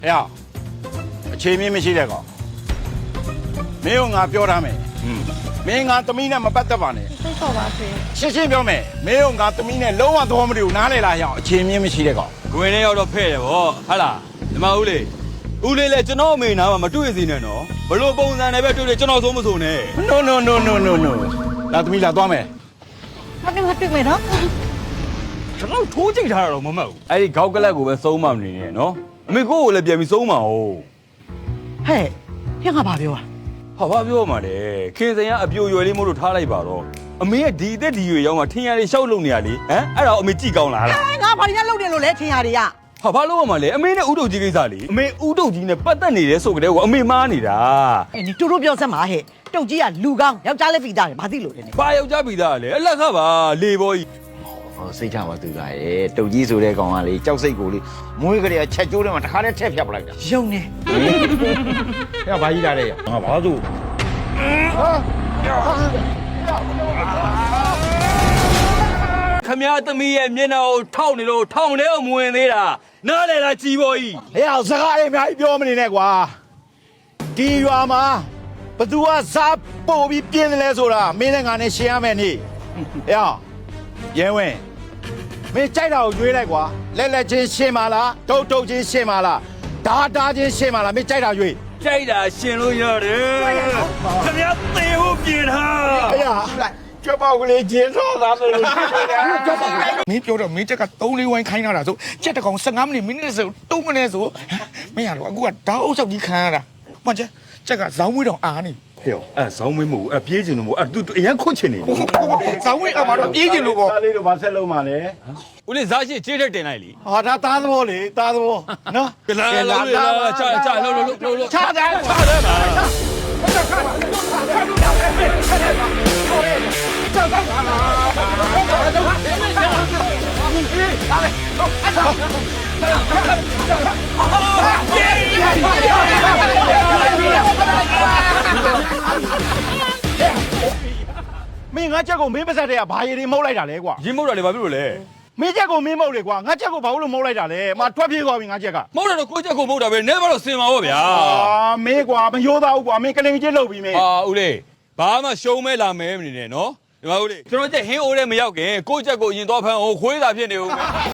呀，前面没写那个，没有俺表他们，没俺对面那么不得吧呢？စိတ်ဆော့ပါဖေ 先表妹，没有俺对面那老王多么的哪来了呀？前面没写那个， ကိုင်းနဲ့ရောက်တော့ဖဲ့တယ်ဗောဟာလားဒီမှာဦးလေးလည်းကျွန်တော်အမေနားမှာမတွေ့စေနဲ့နော်ဘလို့ပုံစံနဲ့ပဲတွေ့တယ်ကျွန်တော်ဆုံးမဆုံးနဲ့ no no no no no no，那对面来多没？ မတင်မတွေ့မယ်နော် ကျွန်တော်ထိုးကြိတ်ထားတာတော့မမှတ်ဘူးအဲ့ဒီခေါက်ကလတ်ကိုပဲဆုံးမမနေနဲ့နော်အမေကိုကိုလည်းပြန်ပြီးဆုံးမအောင် ဟဲ့ဖျက်ကဘာပြောอ่ะ ဟာဘာပြောမှလဲခင်စင်ကအပြိုရွယ်လေးမို့လို့ထားလိုက်ပါတော့အမေရဲ့ဒီအသက်ဒီရွယ်ရောက်မှထင်ရလေးရှောက်လုံနေရလေဟမ်အဲ့ဒါအမေကြည့်ကောင်းလား ငါဘာလို့လုပ်နေလို့လဲထင်ရတွေက ဟာဘာလို့မှလဲအမေနဲ့ဥတုတ်ကြီးကိစ္စလေအမေဥတုတ်ကြီးနဲ့ပတ်သက်နေတယ်ဆိုကြတဲ့ကအမေမားနေတာ အဲ့ဒီတူတူပြောစမ်းပါဟဲ့တုတ်ကြီးကလူကောင်းယောက်ျားလည်းပြီးသားတယ်ဘာသိလို့လဲနေ ဘာယောက်ျားပြီးသားလဲအလက်ကပါလေဘောကြီး ဟောစိတ်ချပါသူကရဲ့တုတ်ကြီးဆိုတဲ့ကောင်ကလေကြောက်စိတ်ကိုလေမွေးကလေးကချက်ကျိုးထဲမှာတစ်ခါတည်းထည့်ဖြတ်ပလိုက်တာ ယုံနေ 要把一家的，俺爸都。 ခမည်းသမီးရဲ့မျက်နှာကိုထောက်နေလို့ထောင်ထဲကိုမဝင်သေးတာနားလေလားကြီးဘောကြီး 哎呀，这个也没表没的那个，地缘嘛，不都啊啥包比别人来说了，没人俺的西安没你，呀，因为没摘到回来过，来进西马了，都进西马了，大进西马了，没摘到回。 ကြိုက်တာရှင်လို့ရတယ်ခမည်းသေဖို့ပြင်ထား 哎呀，来，这把我来介绍咱们了。မင်းပြောတော့မင်းတက်က3-4ဝိုင်းခိုင်းလာတာဆိုကြက်တကောင်15မိနစ်မိနစ်ဆို3မိနစ်ဆိုမင်းရတော့အခုကဓာတ်အုပ်ချုပ်ကြီးခံရတာမှန်ကြက်ကဇောင်းမွေးတော့အားနေ ဟဲ့အဲဇောင်းမင်းမဟုတ်အပြေးချင်လို့မဟုတ်သူအရန်ခွတ်ချင်နေ ဇောင်းမွေးအမှတော့ပြေးကျင်လို့ပေါ့ ဒါလေးတော့မဆက်လုံးပါလေ ဦးလေးဇာရှိကြေးထက်တင်လိုက်လी ဟာဒါသားသဘောလေသားသဘောနော် ကလာလာချလို့ ချတယ် မင်းငါချက်ကိုမင်းပါစက်တဲ့ကဘာရည်တွေမှုတ်လိုက်တာလဲကွာ ရင်းမဟုတ်တာလေဘာဖြစ်လို့လဲ မင်းချက်ကိုမင်းမှုတ်လေကွာငါချက်ကိုဘာလို့မှုတ်လိုက်တာလဲမထွက်ပြေးသွားပြီငါချက်က မဟုတ်တော့ကိုချက်ကိုမဟုတ်တာပဲနဲဘာလို့စင်ပါဘောဗျာ အာမင်းကွာမရိုးသားဘူးကွာမင်းကလင်ကြီးလှုပ်ပြီးမင်း ဟာဦးလေးဘာမှရှုံးမဲလာမဲမနေနဲ့နော်ဒီမှာဦးလေးကျွန်တော်ချက်ဟင်းအိုးထဲမရောက်ခင်ကိုချက်ကိုအရင်သွားဖမ်းအောင်ခွေးသာဖြစ်နေဦးမယ်